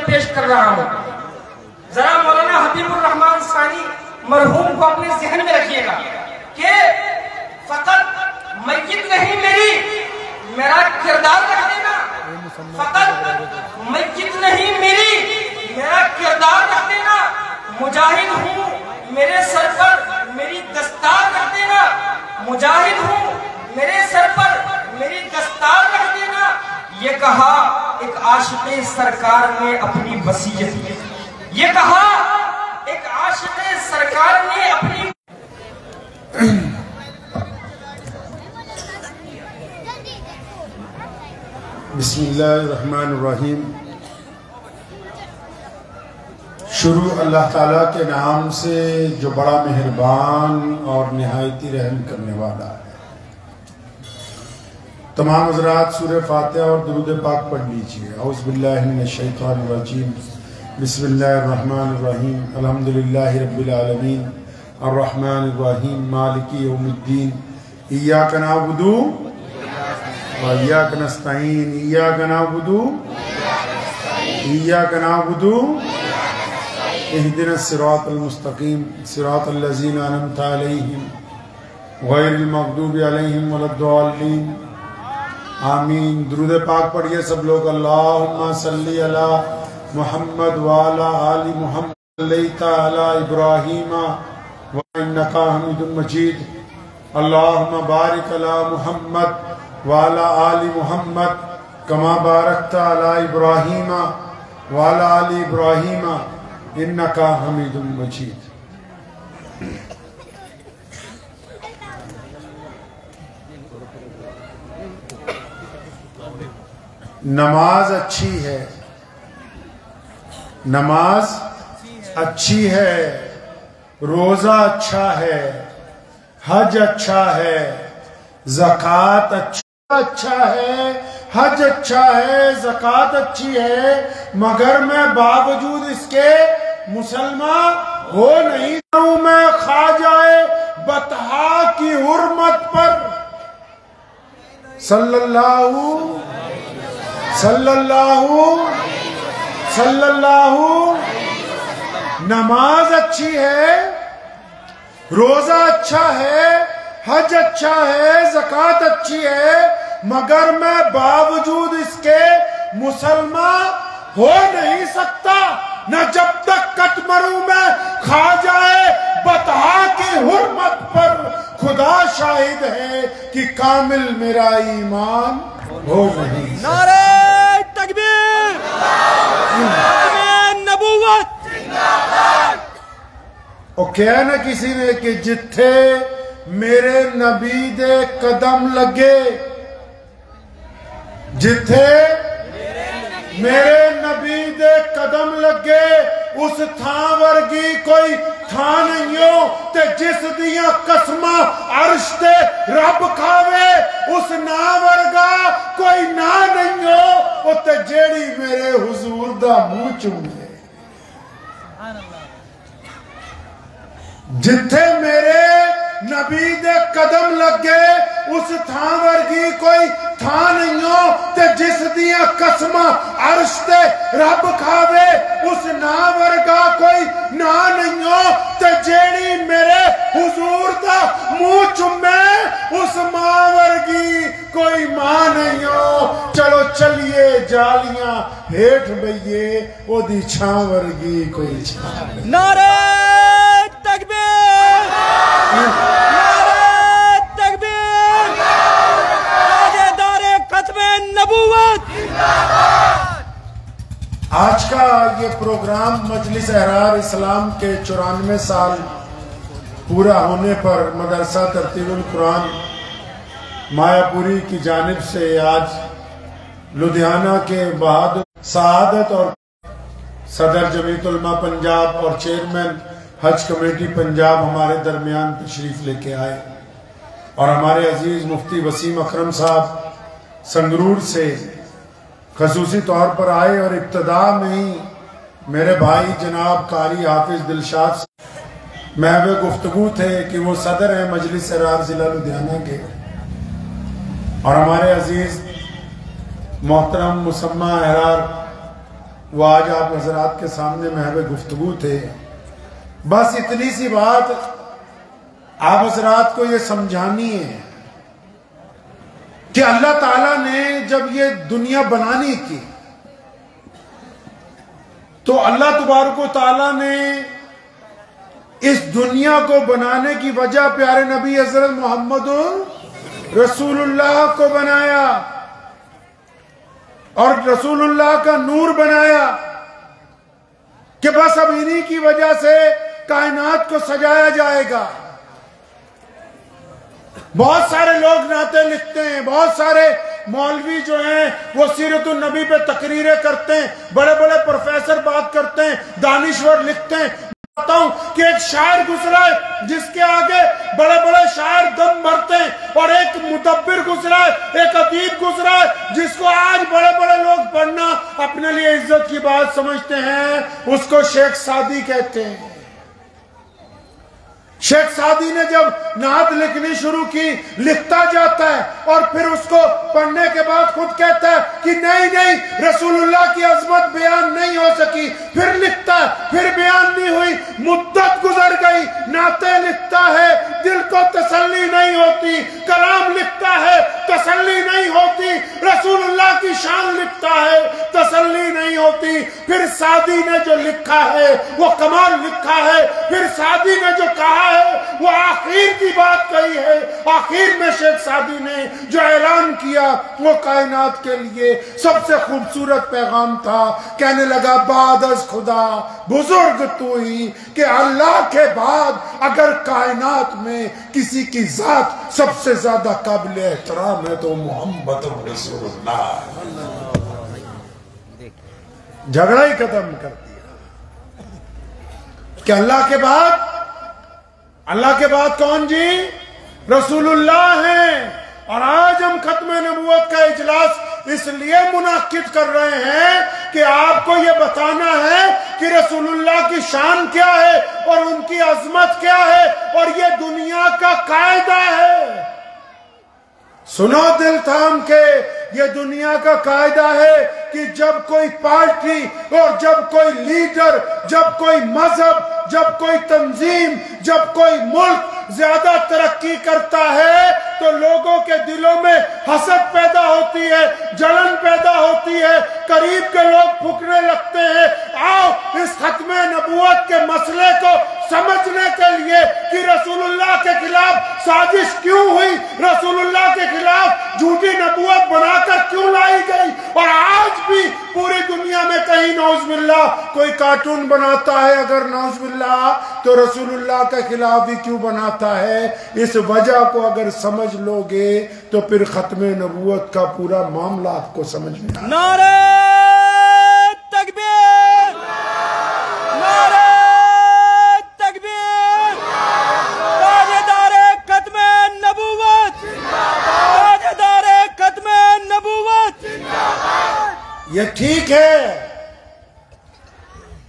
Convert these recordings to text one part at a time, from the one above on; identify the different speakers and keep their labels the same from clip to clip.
Speaker 1: پیش کر رہا ہوں. ذرا مولانا حبیب الرحمن ثانی مرحوم کو اپنے ذہن میں رکھیے گا کہ فقط میت نہیں میرا کردار رکھ دینا. فقط میت نہیں میرا کردار رکھ دینا. مجاہد ہوں میرے سر پر میری دستار رکھ دینا. مجاہد ہوں میرے سر پر میری دستار رکھ دینا. یہ کہا ایک عاشق سرکار نے اپنی وصیت میں. یہ کہا ایک عاشق سرکار نے اپنی
Speaker 2: بسم اللہ الرحمن الرحیم. شروع اللہ تعالیٰ کے نام سے جو بڑا مہربان اور نہایتی رحم کرنے والا ہے. تمام حضرات سورہ فاتحہ اور درود پاک پڑھ لیجئے. اعوذ باللہ من الشیطان الرجیم. بسم اللہ الرحمن الرحیم. الحمدللہ رب العالمین الرحمن الرحیم مالک یوم الدین. ایاک نعبد و ایاک نستعین. ایاک نعبد اہدنا الصراط المستقیم صراط الذین انعمت علیہم غیر المغضوب علیہم ولا الضالین. آمین. درود پاک پڑھیے سب لوگ. اللہم صلی علی محمد وعلی آل محمد صلیت علی ابراہیم وانکا حمید مجید. اللہم بارک علی محمد وعلی آل محمد کما بارکت علی ابراہیم وعلی آل ابراہیم انکا حمید مجید. نماز اچھی ہے. نماز اچھی ہے. روزہ اچھا ہے. حج اچھا ہے. زکوٰۃ اچھا ہے. حج اچھا ہے. زکوٰۃ اچھی ہے. مگر میں باوجود اس کے مسلمان ہو نہیں ہوں. میں خواجہ بطحا کی حرمت پر صلی اللہ نماز اچھی ہے. روزہ اچھا ہے. حج اچھا ہے. زکوٰۃ اچھی ہے. مگر میں باوجود اس کے مسلمان ہو نہیں سکتا. نہ جب تک کٹ مروں میں خواجہ بطحا کی حرمت پر. خدا شاہد ہے کہ کامل میرا ایمان ہو نہیں.
Speaker 3: نعرہ تکبیر. نبوت.
Speaker 2: اور کہا نا کسی نے کہ جتھے میرے نبی دے قدم لگے. جتھے میرے نبی دے قدم لگے اس تھان ورگی کوئی تھان نہیں ہو. تے جس دیاں قسماں عرش تے رب کھاوے اس نا ورگا کوئی نا نہیں ہو. تے جیڑی میرے حضور دا منہ چومے. جتھے میرے نبی دے قدم لگے اس تھان ورگی کوئی تھان نہیں ہو. تے جس دیاں قسماں عرش تے رب کھاوے اس نا ورگا کوئی نا نہیں ہو. تے جیڑی میرے حضور دا منہ چومے اس ماں ورگی کوئی ماں نہیں ہو. چلو چلیے جالیاں ہیٹھ بئیے او دی چھاں ورگی کوئی چھاں.
Speaker 3: نعرہ تکبیر. نعرہ تکبیر. تاجدار ختم نبوت.
Speaker 2: آج کا یہ پروگرام مجلس احرار اسلام کے 94 سال پورا ہونے پر مدرسہ ترتیل القرآن مایا پوری کی جانب سے آج لدھیانہ کے بہادر سعادت اور صدر جمعیت علماء پنجاب اور چیئرمین حج کمیٹی پنجاب ہمارے درمیان تشریف لے کے آئے. اور ہمارے عزیز مفتی وسیم اکرم صاحب سنگرور سے خصوصی طور پر آئے. اور ابتدا میں ہی میرے بھائی جناب قاری حافظ دلشاد محو گفتگو تھے کہ وہ صدر ہیں مجلس احرار ضلع لدھیانہ کے. اور ہمارے عزیز محترم مسمع احرار وہ آج آپ حضرات کے سامنے محو گفتگو تھے. بس اتنی سی بات آپ حضرات کو یہ سمجھانی ہے کہ اللہ تعالیٰ نے جب یہ دنیا بنانی تھی تو اللہ تبارک و تعالیٰ نے اس دنیا کو بنانے کی وجہ پیارے نبی حضرت محمد رسول اللہ کو بنایا اور رسول اللہ کا نور بنایا کہ بس اب انہی کی وجہ سے کائنات کو سجایا جائے گا. بہت سارے لوگ نعتیں لکھتے ہیں, بہت سارے مولوی جو ہیں وہ سیرت النبی پہ تقریریں کرتے ہیں, بڑے بڑے پروفیسر بات کرتے ہیں, دانشور لکھتے ہیں. بتاتا ہوں کہ ایک شاعر گزرا ہے جس کے آگے بڑے بڑے شاعر دم بھرتے ہیں, اور ایک مدبر گزرا ہے, ایک ادیب گزرا ہے جس کو آج بڑے بڑے لوگ پڑھنا اپنے لیے عزت کی بات سمجھتے ہیں. اس کو شیخ سعدی کہتے ہیں. شیخ سعدی نے جب نعت لکھنی شروع کی, لکھتا جاتا ہے اور پھر اس کو پڑھنے کے بعد خود کہتا ہے کہ نہیں رسول اللہ کی عظمت بیان نہیں ہو سکی. پھر لکھتا ہے, پھر بیان نہیں ہوئی, مدت گزر گئی, نعتیں لکھتا ہے, دل کو تسلی نہیں ہوتی, کلام لکھتا ہے, تسلی نہیں ہوتی, رسول اللہ کی شان لکھتا ہے, تسلی نہیں ہوتی. پھر سعدی نے جو لکھا ہے وہ کمال لکھا ہے. پھر سعدی نے جو کہا وہ آخر کی بات کہی ہے. آخر میں شیخ سعدی نے جو اعلان کیا وہ کائنات کے لیے سب سے خوبصورت پیغام تھا. کہنے لگا بعد از خدا بزرگ تو ہی, کہ اللہ کے بعد اگر کائنات میں کسی کی ذات سب سے زیادہ قابل احترام ہے تو محمد رسول اللہ. جھگڑا ہی ختم کر دیا کہ اللہ کے بعد کون جی؟ رسول اللہ ہیں. اور آج ہم ختم نبوت کا اجلاس اس لیے منعقد کر رہے ہیں کہ آپ کو یہ بتانا ہے کہ رسول اللہ کی شان کیا ہے اور ان کی عظمت کیا ہے, اور یہ دنیا کا قاعدہ ہے. سنو دل تھام کے, یہ دنیا کا قاعدہ ہے کہ جب کوئی پارٹی اور جب کوئی لیڈر, جب کوئی مذہب, جب کوئی تنظیم, جب کوئی ملک زیادہ ترقی کرتا ہے تو لوگوں کے دلوں میں حسد پیدا ہوتی ہے, جلن پیدا ہوتی ہے, قریب کے لوگ پھکنے لگتے ہیں. آؤ اس ختم نبوت کے مسئلے کو سمجھنے کے لیے کہ رسول اللہ کے خلاف سازش کیوں ہوئی, رسول اللہ کے خلاف جھوٹی نبوت بنا کر کیوں لائی گئی, اور آج بھی پوری دنیا میں کہیں نعوذ باللہ کوئی کارٹون بناتا ہے اگر نعوذ باللہ تو رسول اللہ کے خلاف ہی کیوں بناتا ہے. اس وجہ کو اگر سمجھ لو گے تو پھر ختم نبوت کا پورا معاملہ آپ کو سمجھ میں آئے.
Speaker 3: نعرہ تکبیر, نعرہ تکبیر, تاجدار ختم نبوت, تاجدار ختم نبوت.
Speaker 2: یہ ٹھیک ہے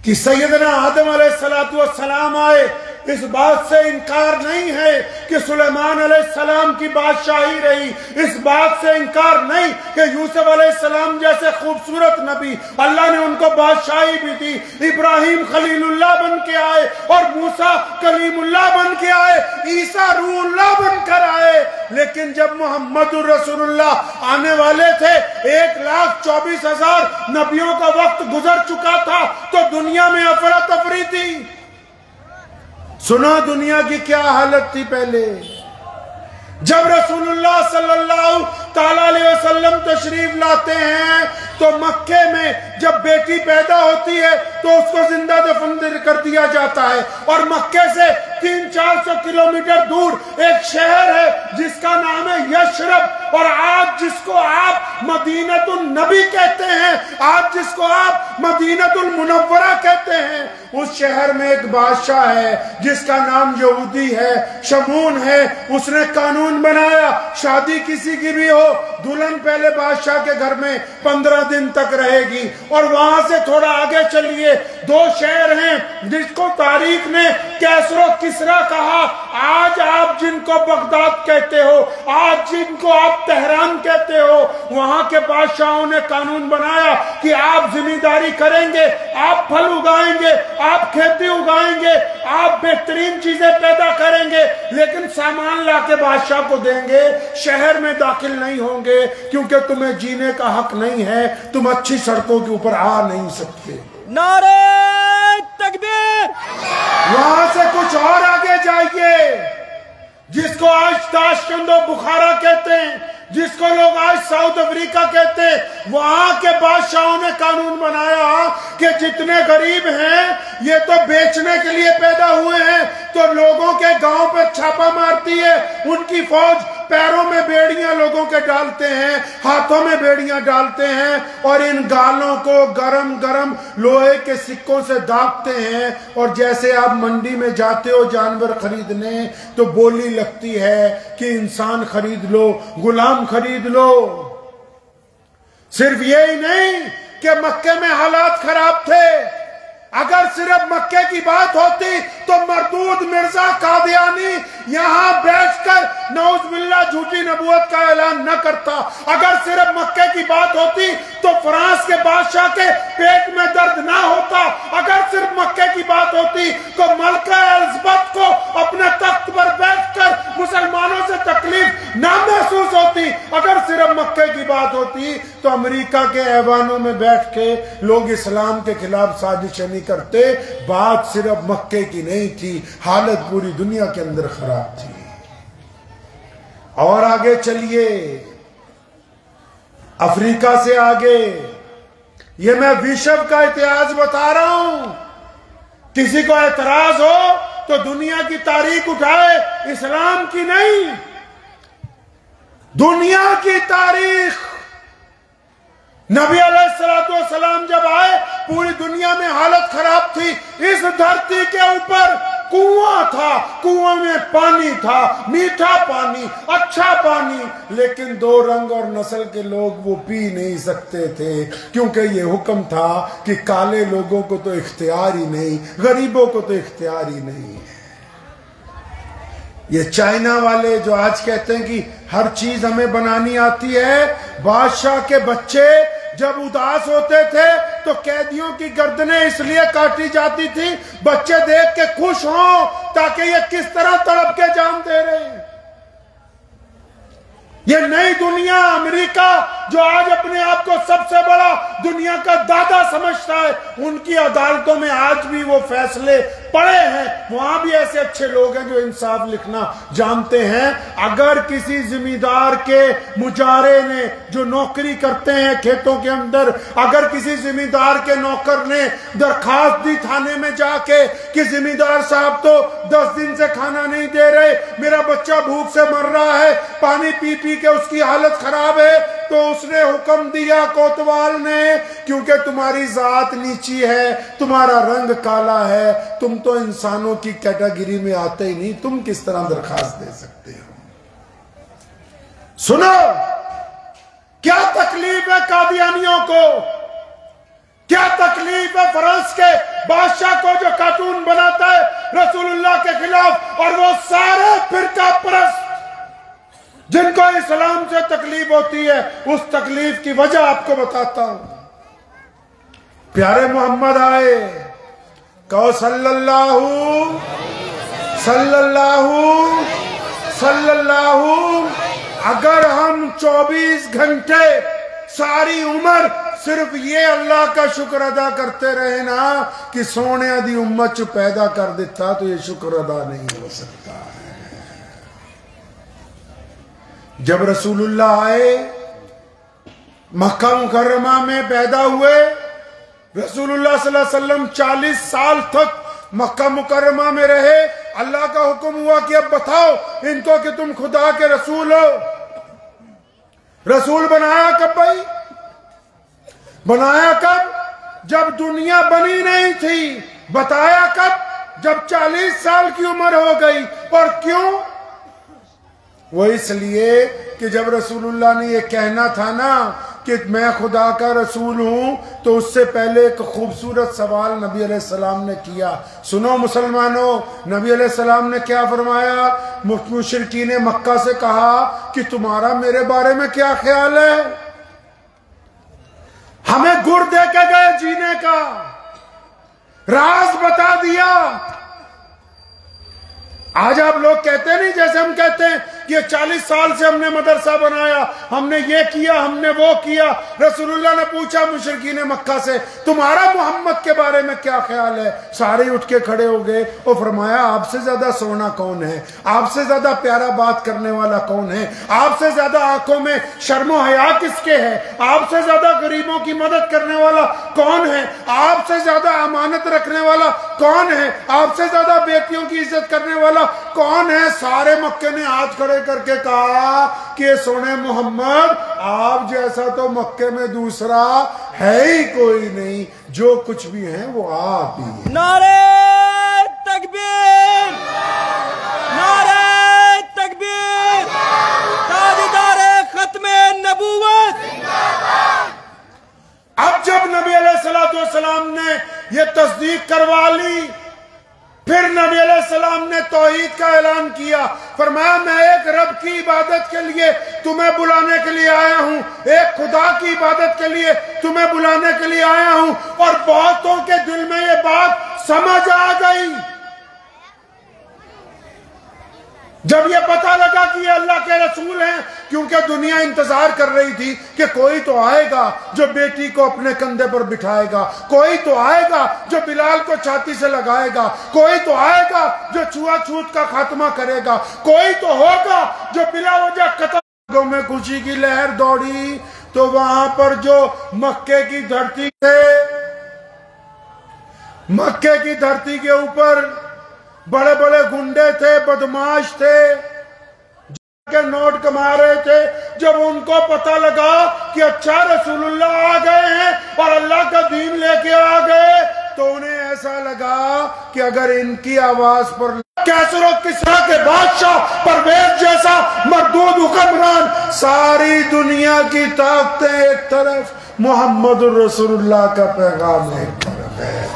Speaker 2: کہ سیدنا آدم علیہ السلام آئے, اس بات سے انکار نہیں ہے کہ سلیمان علیہ السلام کی بادشاہی رہی, اس بات سے انکار نہیں کہ یوسف علیہ السلام جیسے خوبصورت نبی اللہ نے ان کو بادشاہی بھی دی, ابراہیم خلیل اللہ بن کے آئے اور موسیٰ کلیم اللہ بن کے آئے, عیسیٰ روح اللہ بن کر آئے. لیکن جب محمد رسول اللہ آنے والے تھے 1,24,000 نبیوں کا وقت گزر چکا تھا تو دنیا میں افراتفری تھی. سنا دنیا کی کیا حالت تھی پہلے. جب رسول اللہ صلی اللہ تعالیٰ علیہ وسلم تشریف لاتے ہیں تو مکے میں جب بیٹی پیدا ہوتی ہے تو اس کو زندہ دفن کر دیا جاتا ہے, اور مکے سے 300-400 کلومیٹر دور ایک شہر ہے جس کا نام ہے یشرب, اور آج جس کو آپ مدینۃ النبی کہتے ہیں, آج جس کو آپ مدینۃ المنورہ کہتے ہیں, اس شہر میں ایک بادشاہ ہے جس کا نام یہودی ہے, شمون ہے. اس نے قانون بنایا شادی کسی کی بھی ہو, دلہن پہلے بادشاہ کے گھر میں 15 دن تک رہے گی. اور وہاں سے تھوڑا آگے چلیے, 2 شہر ہیں جس کو تاریخ نے کیسر و کسرا کہا, آج آپ جن کو بغداد کہتے ہو، آج جن کو آپ تہران کہتے ہو، وہاں کے بادشاہوں نے قانون بنایا کہ آپ زمینداری کریں گے، آپ پھل اگائیں گے، آپ کھیتی اگائیں گے، آپ بہترین چیزیں پیدا کریں گے، لیکن سامان لا کے بادشاہ کو دیں گے، شہر میں داخل نہیں ہوں گے کیونکہ تمہیں جینے کا حق نہیں ہے، تم اچھی سڑکوں کے اوپر آ نہیں سکتے۔
Speaker 3: نعرہ تکبیر!
Speaker 2: وہاں سے کچھ اور آگے جائیے، جس کو آج تاشقند و بخارا کہتے ہیں، جس کو لوگ آج ساؤتھ افریقہ کہتے ہیں، وہاں کے بادشاہوں نے قانون بنایا کہ جتنے غریب ہیں یہ تو بیچنے کے لیے پیدا ہوئے ہیں، تو لوگوں کے گاؤں پہ چھاپا مارتی ہے، ان کی فوج پیروں میں بیڑیاں لوگوں کے ڈالتے ہیں، ہاتھوں میں بیڑیاں ڈالتے ہیں، اور ان گالوں کو گرم گرم لوہے کے سکوں سے داغتے ہیں، اور جیسے آپ منڈی میں جاتے ہو جانور خریدنے تو بولی لگتی ہے کہ انسان خرید لو، غلام خرید لو۔ صرف یہی نہیں کہ مکے میں حالات خراب تھے، اگر صرف مکے کی بات ہوتی تو مردود مرزا قادیانی یہاں بیٹھ کر نعوذ باللہ جھوٹی نبوت کا اعلان نہ کرتا، اگر صرف مکے کی بات ہوتی تو فرانس کے بادشاہ کے پیٹ میں درد نہ ہوتا، اگر صرف مکے کی بات ہوتی تو ملکہ الزبتھ کو اپنے تخت پر بیٹھ کر مسلمانوں سے تکلیف نہ محسوس ہوتی، اگر صرف مکے کی بات ہوتی تو امریکہ کے ایوانوں میں بیٹھ کے لوگ اسلام کے خلاف سازشیں نہیں کرتے۔ بات صرف مکے کی نہیں تھی، حالت پوری دنیا کے اندر خراب تھی۔ اور آگے چلیے، افریقہ سے آگے، یہ میں وشو کا اتہاس بتا رہا ہوں، کسی کو اعتراض ہو تو دنیا کی تاریخ اٹھائے، اسلام کی نہیں، دنیا کی تاریخ۔ نبی علیہ السلام جب آئے پوری دنیا میں حالت خراب تھی، اس دھرتی کے اوپر کنواں تھا، کنواں میں پانی تھا، میٹھا پانی، اچھا پانی، لیکن دو رنگ اور نسل کے لوگ وہ پی نہیں سکتے تھے، کیونکہ یہ حکم تھا کہ کالے لوگوں کو تو اختیار ہی نہیں، غریبوں کو تو اختیار ہی نہیں۔ یہ چائنا والے جو آج کہتے ہیں کہ ہر چیز ہمیں بنانی آتی ہے، بادشاہ کے بچے جب اداس ہوتے تھے تو قیدیوں کی گردنیں اس لیے کاٹی جاتی تھی بچے دیکھ کے خوش ہوں تاکہ یہ کس طرح تڑپ کے جان دے رہے ہیں۔ یہ نئی دنیا امریکہ جو آج اپنے آپ کو سب سے بڑا دنیا کا دادا سمجھتا ہے، ان کی عدالتوں میں آج بھی وہ فیصلے پڑے ہیں، وہاں بھی ایسے اچھے لوگ ہیں جو انصاف لکھنا جانتے ہیں۔ اگر کسی زمیندار کے مجارے نے جو نوکری کرتے ہیں کھیتوں کے اندر، اگر کسی زمیندار کے نوکر نے درخواست دی تھانے میں جا کے کہ زمیندار صاحب تو 10 دن سے کھانا نہیں دے رہے، میرا بچہ بھوک سے مر رہا ہے، پانی پی پی کہ اس کی حالت خراب ہے، تو اس نے حکم دیا کوتوال نے، کیونکہ تمہاری ذات نیچی ہے، تمہارا رنگ کالا ہے، تم تو انسانوں کی کیٹیگری میں آتے ہی نہیں، تم کس طرح درخواست دے سکتے ہو؟ سنو، کیا تکلیف ہے قادیانیوں کو، کیا تکلیف ہے فرانس کے بادشاہ کو جو کارٹون بناتا ہے رسول اللہ کے خلاف، اور وہ سارے فرقہ پرست جن کو اسلام سے تکلیف ہوتی ہے، اس تکلیف کی وجہ آپ کو بتاتا ہوں۔ پیارے محمد آئے، کہو صلی اللہ اگر ہم 24 گھنٹے ساری عمر صرف یہ اللہ کا شکر ادا کرتے رہے نا کہ سونے دی امت چ پیدا کر دیتا، تو یہ شکر ادا نہیں ہو سکتا ہے۔ جب رسول اللہ آئے، مکہ مکرمہ میں پیدا ہوئے، رسول اللہ صلی اللہ علیہ وسلم 40 سال تک مکہ مکرمہ میں رہے، اللہ کا حکم ہوا کہ اب بتاؤ ان کو کہ تم خدا کے رسول ہو۔ رسول بنایا کب بھائی؟ بنایا کب؟ جب دنیا بنی نہیں تھی۔ بتایا کب؟ جب 40 سال کی عمر ہو گئی۔ اور کیوں؟ وہ اس لیے کہ جب رسول اللہ نے یہ کہنا تھا نا کہ میں خدا کا رسول ہوں تو اس سے پہلے ایک خوبصورت سوال نبی علیہ السلام نے کیا. سنو مسلمانوں، نبی علیہ السلام نے کیا فرمایا؟ مشرکین مکہ سے کہا کہ تمہارا میرے بارے میں کیا خیال ہے؟ ہمیں گر دے کے گئے جینے کا، راز بتا دیا. آج آپ لوگ کہتے نہیں جیسے ہم کہتے ہیں کہ 40 سال سے ہم نے مدرسہ بنایا، ہم نے یہ کیا، ہم نے وہ کیا. رسول اللہ نے پوچھا مشرکین مکہ سے تمہارا محمد کے بارے میں کیا خیال ہے؟ سارے اٹھ کے کھڑے ہو گئے اور فرمایا آپ سے زیادہ سونا کون ہے؟ آپ سے زیادہ پیارا بات کرنے والا کون ہے؟ آپ سے زیادہ آنکھوں میں شرم و حیا کس کے ہے؟ آپ سے زیادہ غریبوں کی مدد کرنے والا کون ہے؟ آپ سے زیادہ امانت رکھنے والا کون ہے؟ آپ سے زیادہ بیٹیوں کی عزت کرنے والا کون ہے؟ سارے مکے نے ہاتھ کھڑے کر کے کہا کہ سونے محمد آپ جیسا تو مکے میں دوسرا ہے ہی کوئی نہیں، جو کچھ بھی ہیں وہ آپ ہی ہیں.
Speaker 3: نعرہ تکبیر، نعرہ تکبیر، تاجدار ختم نبوت.
Speaker 2: اب جب نبی علیہ السلام نے یہ تصدیق کروا لی، پھر نبی علیہ السلام نے توحید کا اعلان کیا. فرمایا میں ایک رب کی عبادت کے لیے تمہیں بلانے کے لیے آیا ہوں، ایک خدا کی عبادت کے لیے تمہیں بلانے کے لیے آیا ہوں. اور بہتوں کے دل میں یہ بات سمجھ آ گئی جب یہ پتہ لگا کہ یہ اللہ کے رسول ہیں، کیونکہ دنیا انتظار کر رہی تھی کہ کوئی تو آئے گا جو بیٹی کو اپنے کندھے پر بٹھائے گا، کوئی تو آئے گا جو بلال کو چھاتی سے لگائے گا، کوئی تو آئے گا جو چھوا چھوت کا خاتمہ کرے گا، کوئی تو ہوگا جو بلا وجہ قتل. میں خوشی کی لہر دوڑی تو وہاں پر جو مکے کی دھرتی تھے، مکے کی دھرتی کے اوپر بڑے بڑے گنڈے تھے، بدماش تھے، کے نوٹ کما رہے تھے. جب ان کو پتہ لگا کہ اچھا رسول اللہ آ گئے ہیں اور اللہ کا دین لے کے آ گئے، تو انہیں ایسا لگا کہ اگر ان کی آواز پر کیسر و کسریٰ کے بادشاہ پرویز جیسا مردود حکمران، ساری دنیا کی طاقتیں ایک طرف، محمد الرسول اللہ کا پیغام ایک طرف ہے.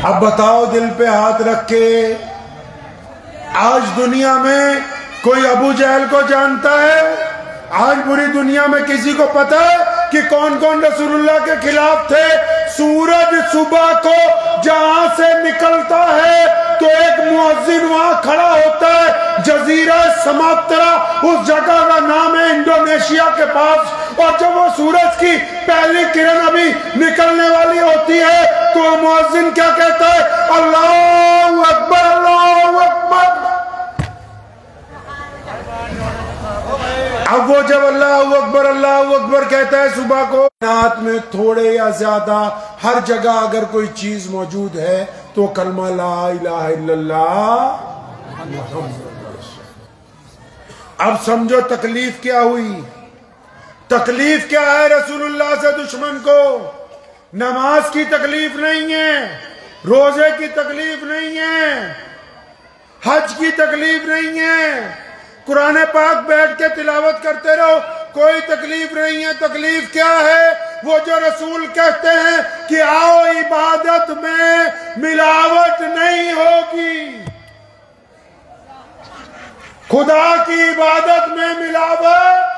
Speaker 2: اب بتاؤ دل پہ ہاتھ رکھ کے، آج دنیا میں کوئی ابو جہل کو جانتا ہے؟ آج پوری دنیا میں کسی کو پتا ہے کہ کون کون رسول اللہ کے خلاف تھے؟ سورج صبح کو جہاں سے نکلتا ہے تو ایک مؤذن وہاں کھڑا ہوتا ہے، جزیرہ سماترا اس جگہ کا نام ہے، انڈونیشیا کے پاس. اور جب وہ سورج کی پہلی کرن ابھی نکلنے والی ہوتی ہے تو وہ مؤذن کیا کہتا ہے؟ اللہ اکبر، اللہ اکبر. اب وہ جب اللہ اکبر کہتا ہے صبح کو، کائنات میں تھوڑے یا زیادہ ہر جگہ اگر کوئی چیز موجود ہے تو کلمہ لا الہ الا اللہ محمد رسول. اب سمجھو تکلیف کیا ہوئی. تکلیف کیا ہے رسول اللہ سے دشمن کو؟ نماز کی تکلیف نہیں ہے، روزے کی تکلیف نہیں ہے، حج کی تکلیف نہیں ہے، قرآن پاک بیٹھ کے تلاوت کرتے رہو، کوئی تکلیف نہیں ہے. تکلیف کیا ہے؟ وہ جو رسول کہتے ہیں کہ آؤ عبادت میں ملاوٹ نہیں ہوگی، خدا کی عبادت میں ملاوٹ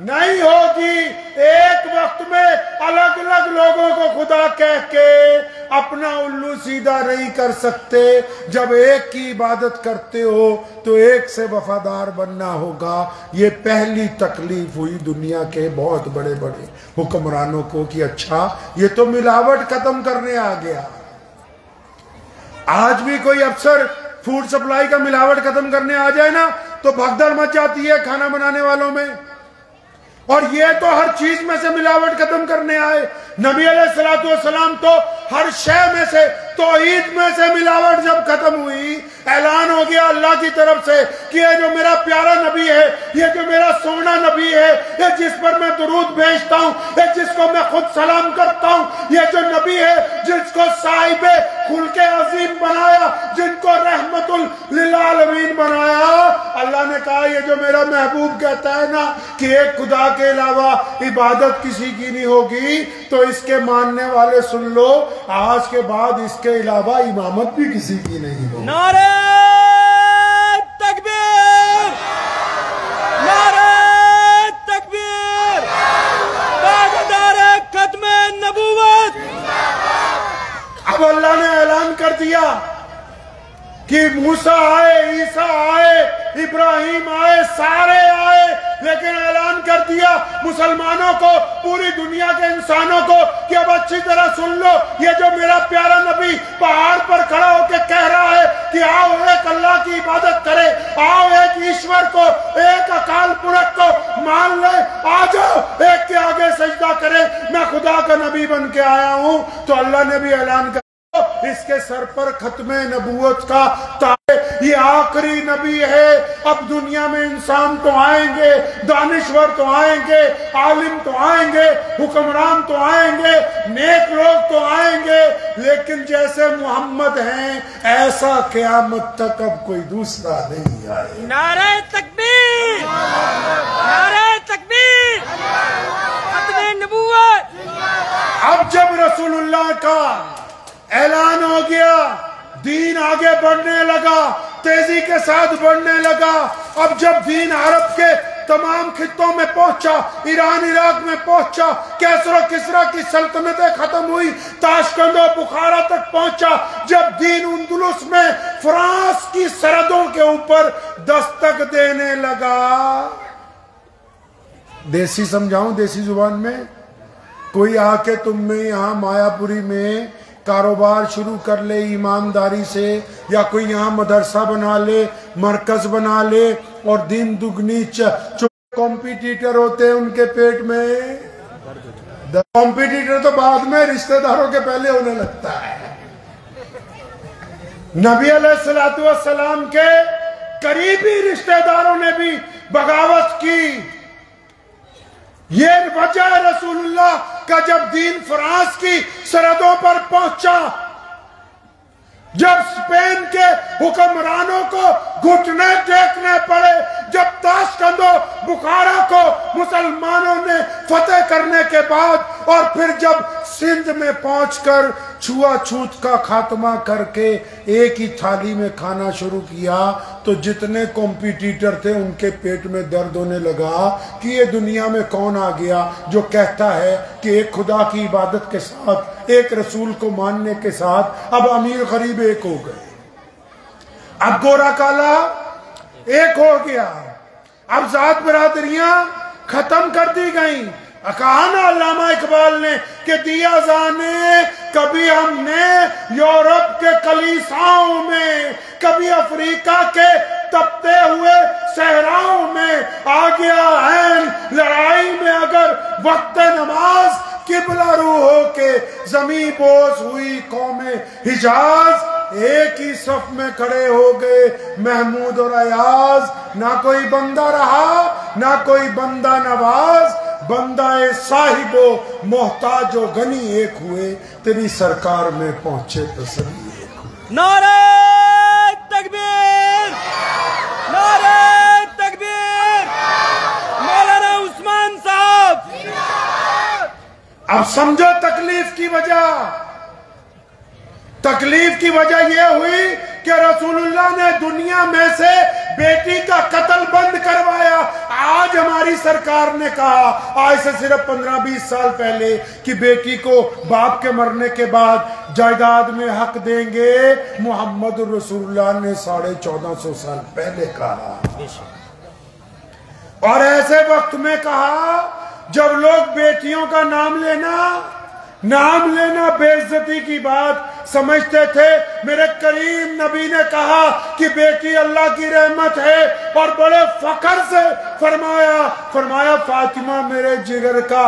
Speaker 2: نہیں ہوگی. ایک وقت میں الگ الگ لوگوں کو خدا کہہ کے اپنا الو سیدھا نہیں کر سکتے. جب ایک کی عبادت کرتے ہو تو ایک سے وفادار بننا ہوگا. یہ پہلی تکلیف ہوئی دنیا کے بہت بڑے بڑے حکمرانوں کو کہ اچھا یہ تو ملاوٹ ختم کرنے آ گیا. آج بھی کوئی افسر فوڈ سپلائی کا ملاوٹ ختم کرنے آ جائے نا تو بھگدڑ مچ جاتی ہے کھانا بنانے والوں میں. اور یہ تو ہر چیز میں سے ملاوٹ ختم کرنے آئے. نبی علیہ السلام تو ہر شے میں سے توحید میں سے ملاوٹ جب ختم ہوئی، اعلان ہو گیا اللہ کی طرف سے کہ یہ جو میرا پیارا نبی ہے، یہ جو میرا سونا نبی ہے، یہ جس پر میں درود بھیجتا ہوں، یہ جس کو میں خود سلام کرتا ہوں، یہ جو نبی ہے جس کو صاحب خلق عظیم بنایا، جن کو رحمت للعالمین بنایا، اللہ نے کہا یہ جو میرا محبوب کہتا ہے نا کہ ایک خدا کے علاوہ عبادت کسی کی نہیں ہوگی، تو اس کے ماننے والے سن لو، آج کے بعد اس کے علاوہ امامت بھی کسی کی نہیں ہوگی۔
Speaker 3: نعرہ تکبیر، نعرہ تکبیر، تاجدار ختم نبوت۔
Speaker 2: اب اللہ نے اعلان کر دیا کہ موسیٰ آئے، عیسیٰ آئے، ابراہیم آئے، سارے آئے، لیکن اعلان کر دیا مسلمانوں کو، پوری دنیا کے انسانوں کو کہ اب اچھی طرح سن لو، یہ جو میرا پیارا نبی پہاڑ پر کھڑا ہو کے کہہ رہا ہے کہ آؤ ایک اللہ کی عبادت کرے، آؤ ایک ایشور کو، ایک اکال پورک کو مان لے، آ جاؤ ایک کے آگے سجدہ کرے، میں خدا کا نبی بن کے آیا ہوں، تو اللہ نے بھی اعلان کر اس کے سر پر ختم نبوت کا تاج، یہ آخری نبی ہے۔ اب دنیا میں انسان تو آئیں گے، دانشور تو آئیں گے، عالم تو آئیں گے، حکمران تو آئیں گے، نیک لوگ تو آئیں گے، لیکن جیسے محمد ہیں ایسا قیامت تک اب کوئی دوسرا نہیں آئے۔
Speaker 3: نعرہ تکبیر، نعرہ تکبیر، ختم نبوت۔
Speaker 2: اب جب رسول اللہ کا اعلان ہو گیا، دین آگے بڑھنے لگا، تیزی کے ساتھ بڑھنے لگا، اب جب دین عرب کے تمام خطوں میں پہنچا، ایران عراق میں پہنچا، کیسر و کسرا کی سلطنتیں ختم ہوئی، تاشقند و بخارا تک پہنچا، جب دین اندلس میں فرانس کی سرحدوں کے اوپر دستک دینے لگا، دیسی سمجھاؤں دیسی زبان میں، کوئی آ کے تم میں یہاں مایا پوری میں کاروبار شروع کر لے ایمانداری سے، یا کوئی یہاں مدرسہ بنا لے، مرکز بنا لے، اور دین دگنی کمپیٹیٹر ہوتے ہیں ان کے پیٹ میں، کمپیٹیٹر تو بعد میں رشتہ داروں کے پہلے ہونے لگتا ہے۔ نبی علیہ السلام کے قریبی رشتہ داروں نے بھی بغاوت کی۔ یہ وجہ ہے رسول اللہ کا جب دین فرانس کی سرحدوں پر پہنچا، جب اسپین کے حکمرانوں کو گھٹنے ٹیکنے پڑے، جب تاشقند و بخارا کو مسلمانوں نے فتح کرنے کے بعد، اور پھر جب سندھ میں پہنچ کر چھوا چھوت کا خاتمہ کر کے ایک ہی تھالی میں کھانا شروع کیا، تو جتنے کمپیٹیٹر تھے ان کے پیٹ میں درد ہونے لگا کہ یہ دنیا میں کون آ گیا جو کہتا ہے کہ ایک خدا کی عبادت کے ساتھ، ایک رسول کو ماننے کے ساتھ اب امیر غریب ایک ہو گئے، اب گورا کالا ایک ہو گیا، اب ذات برادریاں ختم کر دی گئیں۔ کہا نا علامہ اقبال نے کہ دیا جانے کبھی ہم نے یورپ کے کلیساؤں میں، کبھی افریقہ کے تپتے ہوئے صحراؤں میں، آ گیا عین لڑائی میں اگر وقت نماز، قبلہ رو ہو کے زمیں بوس ہوئی قوم حجاز، ایک ہی صف میں کھڑے ہو گئے محمود اور ایاز، نہ کوئی بندہ رہا نہ کوئی بندہ نواز، بندہ صاحب و محتاج و غنی ایک ہوئے، تیری سرکار میں پہنچے تو سبھی ایک ہوئے۔
Speaker 3: نعرہ تکبیر، نعرہ تکبیر، مولانا عثمان صاحب۔
Speaker 2: اب سمجھو تکلیف کی وجہ، تکلیف کی وجہ یہ ہوئی کہ رسول اللہ نے دنیا میں سے بیٹی کا قتل بند کروایا۔ آج ہماری سرکار نے کہا، آج سے صرف 15-20 سال پہلے، کہ بیٹی کو باپ کے مرنے کے بعد جائیداد میں حق دیں گے۔ محمد رسول اللہ نے 1450 سال پہلے کہا، اور ایسے وقت میں کہا جب لوگ بیٹیوں کا نام لینا بے عزتی کی بات سمجھتے تھے۔ میرے کریم نبی نے کہا کہ بیٹی اللہ کی رحمت ہے، اور بڑے فخر سے فرمایا فاطمہ میرے جگر کا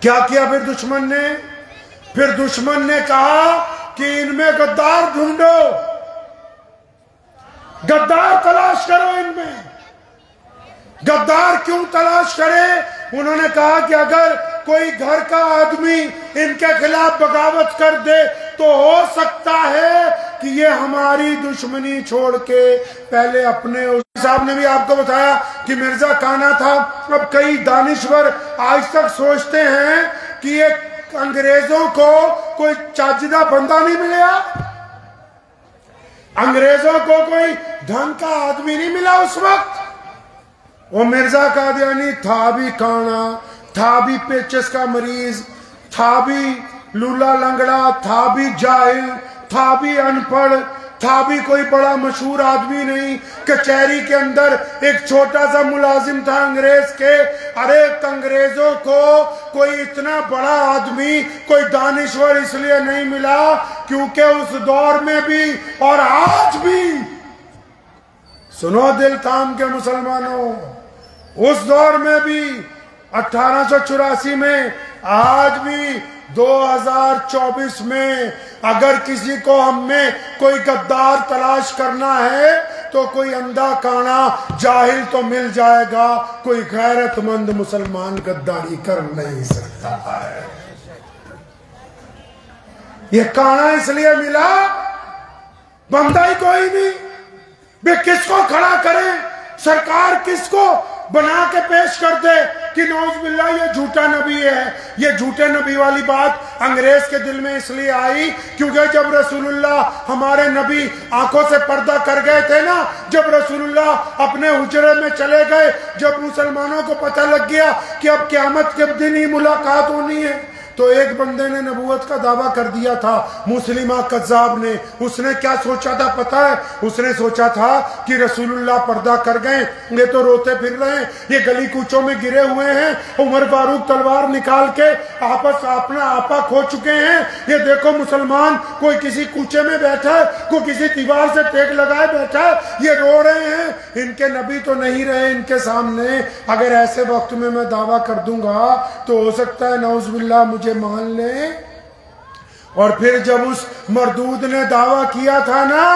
Speaker 2: کیا کیا پھر دشمن نے؟ پھر دشمن نے کہا کہ ان میں غدار ڈھونڈو، غدار تلاش کرو، ان میں غدار کیوں تلاش کرے؟ انہوں نے کہا کہ اگر کوئی گھر کا آدمی ان کے خلاف بغاوت کر دے تو ہو سکتا ہے کہ یہ ہماری دشمنی چھوڑ کے پہلے اپنے صاحب نے بھی آپ کو بتایا کہ مرزا کانا تھا۔ اب کئی دانشور آج تک سوچتے ہیں کہ یہ انگریزوں کو کوئی چاجدہ بندہ نہیں ملیا، انگریزوں کو کوئی ڈھنگ کا آدمی نہیں ملا اس وقت۔ وہ مرزا قادیانی تھا بھی کانا، تھا بھی پیچس کا مریض، تھا بھی لولا لنگڑا، تھا بھی جاہل، تھا بھی ان پڑھ، تھا بھی کوئی بڑا مشہور آدمی نہیں۔ کچہری کے اندر ایک چھوٹا سا ملازم تھا انگریز کے۔ ارے انگریزوں کو کوئی اتنا بڑا آدمی، کوئی دانشور اس لیے نہیں ملا کیونکہ اس دور میں بھی اور آج بھی، سنو دل تھام کے مسلمانوں، اس دور میں بھی 1884 میں، آج بھی 2024 میں، اگر کسی کو ہم میں کوئی غدار تلاش کرنا ہے تو کوئی اندھا کانا جاہل تو مل جائے گا، کوئی غیرت مند مسلمان غداری کر نہیں سکتا ہے۔ یہ کانا اس لیے ملا، بندہ ہی کوئی نہیں، بے کس کو کھڑا کریں؟ سرکار کس کو بنا کے پیش کر دے کہ نعوذ باللہ یہ جھوٹا نبی ہے؟ یہ جھوٹے نبی والی بات انگریز کے دل میں اس لیے آئی کیونکہ جب رسول اللہ ہمارے نبی آنکھوں سے پردہ کر گئے تھے نا، جب رسول اللہ اپنے حجرے میں چلے گئے، جب مسلمانوں کو پتہ لگ گیا کہ اب قیامت کے دن ہی ملاقات ہونی ہے، تو ایک بندے نے نبوت کا دعویٰ کر دیا تھا، مسلمہ کذاب نے۔ اس نے کیا سوچا تھا پتہ ہے؟ اس نے سوچا تھا کہ رسول اللہ پردہ کر گئے، یہ تو روتے پھر رہے ہیں، یہ گلی کوچوں میں گرے ہوئے ہیں، عمر فاروق تلوار نکال کے اپنا آپا کھو چکے ہیں، یہ دیکھو مسلمان کوئی کسی کوچے میں بیٹھا ہے، کوئی کسی دیوار سے ٹیک لگائے بیٹھا ہے، یہ رو رہے ہیں، ان کے نبی تو نہیں رہے ان کے سامنے۔ اگر ایسے وقت میں دعویٰ کر دوں گا تو ہو سکتا ہے نعوذ باللہ مجھے مان لیں۔ اور پھر جب اس مردود نے دعویٰ کیا تھا نا،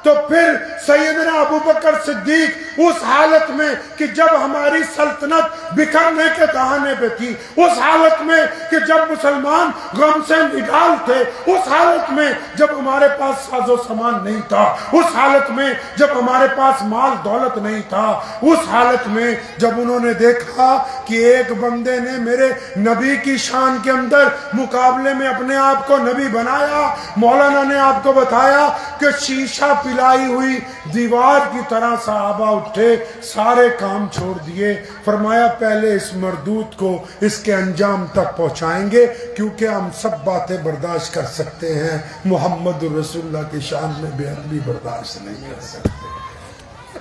Speaker 2: تو پھر سیدنا ابوبکر صدیق اس حالت میں کہ جب ہماری سلطنت بکھرنے کے دہانے پہ تھی، اس حالت میں کہ جب مسلمان غم سے نڈال تھے، اس حالت میں جب ہمارے پاس ساز و سامان نہیں تھا، اس حالت میں جب ہمارے پاس مال دولت نہیں تھا، اس حالت میں جب انہوں نے دیکھا کہ ایک بندے نے میرے نبی کی شان کے اندر مقابلے میں اپنے آپ کو نبی بنایا، مولانا نے آپ کو بتایا کہ شیشہ پلائی ہوئی دیوار کی طرح صحابہ اٹھے، سارے کام چھوڑ دیے، فرمایا پہلے اس مردود کو اس کے انجام تک پہنچائیں گے کیونکہ ہم سب باتیں برداشت کر سکتے ہیں، محمد رسول اللہ کی شان میں بے ادبی برداشت نہیں کر سکتے۔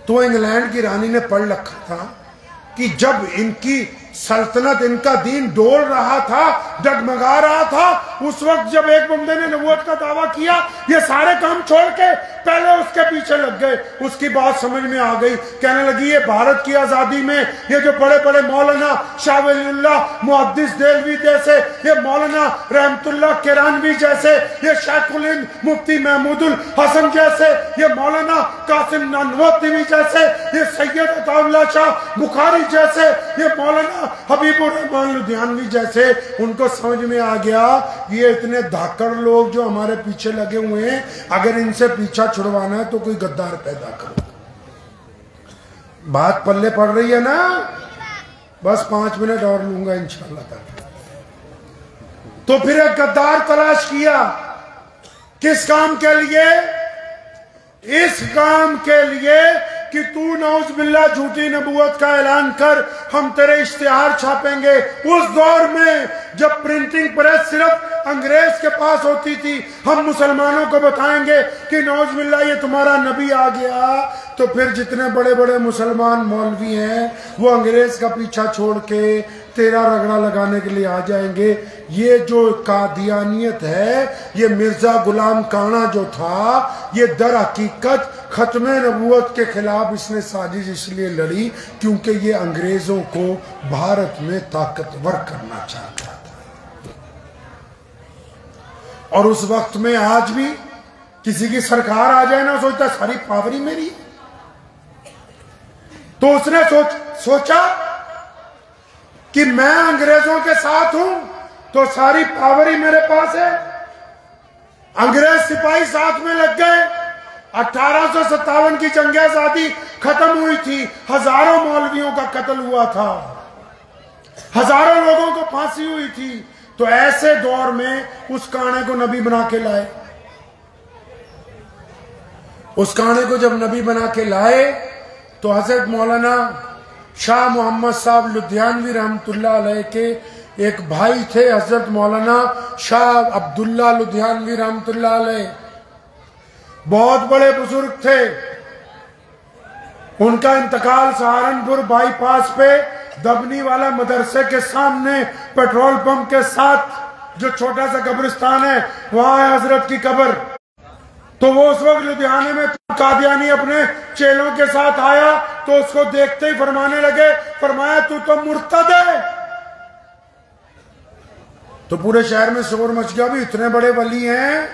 Speaker 2: تو انگلینڈ کی رانی نے پڑھ رکھا تھا کہ جب ان کی سلطنت، ان کا دین ڈول رہا تھا، ڈگمگا رہا تھا، اس وقت جب ایک بندے نے نبوت کا دعویٰ کیا، یہ سارے کام چھوڑ کے پہلے اس کے پیچھے لگ گئے۔ اس کی بات سمجھ میں آ گئی، کہنے لگی یہ بھارت کی آزادی میں یہ جو بڑے بڑے مولانا شاہ ولی اللہ محدث دہلوی جیسے، یہ مولانا رحمت اللہ کرانوی جیسے، یہ شیخ الہند مفتی محمود الحسن جیسے، یہ مولانا قاسم نانوتوی جیسے، یہ سید عطا اللہ شاہ بخاری جیسے، یہ مولانا حبیب الرحمن لدھیانوی جیسے، ان کو سمجھ میں آ گیا یہ اتنے دھاکڑ لوگ جو ہمارے پیچھے لگے ہوئے ہیں، اگر ان سے پیچھا چھڑوانا ہے تو کوئی غدار پیدا کرو۔ بات پلے پڑ رہی ہے نا؟ بس 5 منٹ اور لوں گا انشاءاللہ تعالی۔ تو پھر ایک غدار تلاش کیا، کس کام کے لیے؟ اس کام کے لیے کہ تو نعوذ باللہ جھوٹی نبوت کا اعلان کر، ہم تیرے اشتہار چھاپیں گے۔ اس دور میں جب پرنٹنگ پریس صرف انگریز کے پاس ہوتی تھی، ہم مسلمانوں کو بتائیں گے کہ نعوذ باللہ یہ تمہارا نبی آ گیا، تو پھر جتنے بڑے بڑے مسلمان مولوی ہیں وہ انگریز کا پیچھا چھوڑ کے تیرا رگڑا لگانے کے لیے آ جائیں گے۔ یہ جو قادیانیت ہے، یہ مرزا غلام کانا جو تھا، یہ در حقیقت ختم نبوت کے خلاف اس نے سازش اس لیے لڑی کیونکہ یہ انگریزوں کو بھارت میں طاقتور کرنا چاہتا تھا۔ اور اس وقت میں آج بھی کسی کی سرکار آ جائے نا، سوچتا ساری پاور ہی میری ہے۔ تو اس نے سوچا کہ میں انگریزوں کے ساتھ ہوں تو ساری پاور ہی میرے پاس ہے۔ انگریز سپاہی ساتھ میں لگ گئے۔ 1857 کی جنگ آزادی ختم ہوئی تھی، ہزاروں مولویوں کا قتل ہوا تھا، ہزاروں لوگوں کو پھانسی ہوئی تھی۔ تو ایسے دور میں اس کانے کو نبی بنا کے لائے۔ اس کانے کو جب نبی بنا کے لائے تو حضرت مولانا شاہ محمد صاحب لدھیانوی رحمت اللہ علیہ کے ایک بھائی تھے، حضرت مولانا شاہ عبداللہ لدھیانوی رحمت اللہ علیہ، بہت بڑے بزرگ تھے۔ ان کا انتقال سہارنپور بائی پاس پہ دبنی والا مدرسے کے سامنے پیٹرول پمپ کے ساتھ جو چھوٹا سا قبرستان ہے وہاں ہے حضرت کی قبر۔ تو وہ اس وقت لدھیانے میں قادیانی اپنے چیلوں کے ساتھ آیا تو اس کو دیکھتے ہی فرمانے لگے، فرمایا تو مرتد ہے۔ تو پورے شہر میں شور مچ گیا، بھی اتنے بڑے ولی ہیں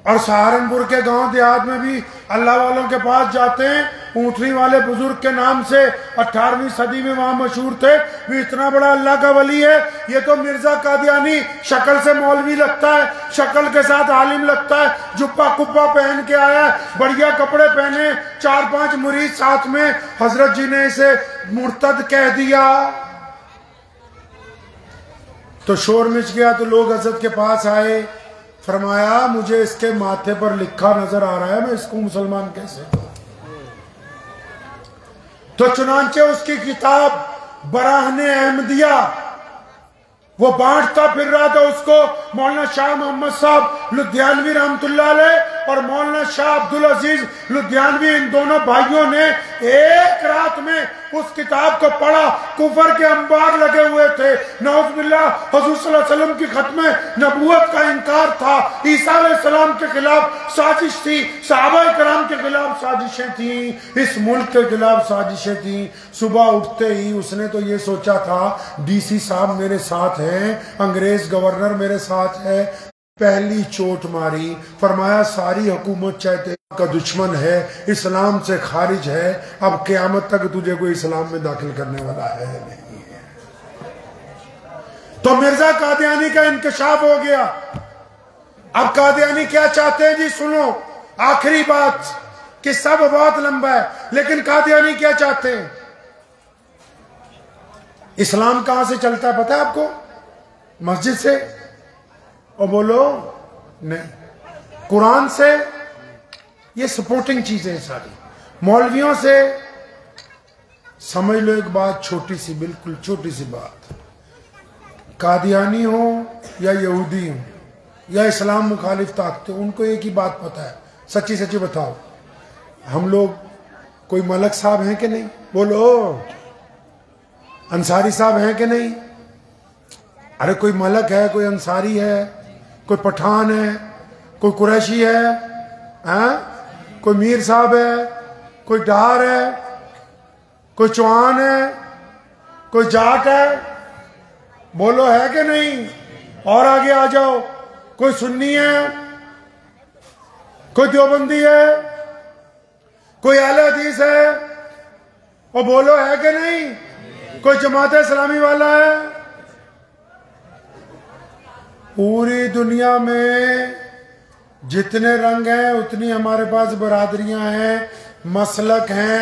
Speaker 2: اور سہارنپور کے گاؤں دیہات میں بھی اللہ والوں کے پاس جاتے ہیں، اونٹنی والے بزرگ کے نام سے 18ویں صدی میں وہاں مشہور تھے، بھی اتنا بڑا اللہ کا ولی ہے۔ یہ تو مرزا قادیانی شکل سے مولوی لگتا ہے، شکل کے ساتھ عالم لگتا ہے، جبہ کبہ پہن کے آیا ہے، بڑھیا کپڑے پہنے، 4-5 مرید ساتھ میں، حضرت جی نے اسے مرتد کہہ دیا۔ تو شور مچ گیا تو لوگ حضرت کے پاس آئے، فرمایا مجھے اس کے ماتھے پر لکھا نظر آ رہا ہے، میں اس کو مسلمان کیسے کہوں؟ تو چنانچہ اس کی کتاب براہن احمدیہ وہ بانٹتا پھر رہا تھا، اس کو مولانا شاہ محمد صاحب لدھیانوی رحمت اللہ علیہ اور مولانا شاہ عبدالعزیز لدھیانوی، ان دونوں بھائیوں نے ایک رات میں اس کتاب کو پڑھا۔ کفر کے انبار لگے ہوئے تھے، نعوذ باللہ حضور صلی اللہ علیہ وسلم کی ختم نبوت کا انکار تھا، عیسیٰ علیہ السلام کے خلاف سازش تھی، صحابہ کرام کے خلاف سازشیں تھیں، اس ملک کے خلاف سازشیں تھیں۔ صبح اٹھتے ہی اس نے تو یہ سوچا تھا ڈی سی صاحب میرے ساتھ ہیں، انگریز گورنر میرے ساتھ ہے، پہلی چوٹ ماری، فرمایا ساری حکومت چاہتے کا دشمن ہے، اسلام سے خارج ہے، اب قیامت تک تجھے کوئی اسلام میں داخل کرنے والا ہے نہیں ہے۔ تو مرزا قادیانی کا انکشاف ہو گیا۔ اب قادیانی کیا چاہتے ہیں جی سنو، آخری بات، قصہ بہت لمبا ہے لیکن قادیانی کیا چاہتے ہیں؟ اسلام کہاں سے چلتا ہے پتہ ہے آپ کو؟ مسجد سے؟ اور بولو نہیں، قرآن سے، یہ سپورٹنگ چیزیں ساری، مولویوں سے۔ سمجھ لو ایک بات چھوٹی سی، بالکل چھوٹی سی بات، قادیانی ہو یا یہودی ہو یا اسلام مخالف طاقتیں، ان کو ایک ہی بات پتہ ہے، سچی سچی بتاؤ، ہم لوگ کوئی ملک صاحب ہیں کہ نہیں؟ بولو، انصاری صاحب ہیں کہ نہیں؟ ارے کوئی ملک ہے، کوئی انصاری ہے، کوئی پٹھان ہے، کوئی قریشی ہے، کوئی میر صاحب ہے، کوئی ڈار ہے، کوئی چوہان ہے، کوئی جاٹ ہے، بولو ہے کہ نہیں؟ اور آگے آ جاؤ، کوئی سنی ہے، کوئی دیوبندی ہے، کوئی اہل حدیث ہے، اور بولو ہے کہ نہیں؟ کوئی جماعت اسلامی والا ہے؟ پوری دنیا میں جتنے رنگ ہیں اتنی ہمارے پاس برادریاں ہیں، مسلک ہیں،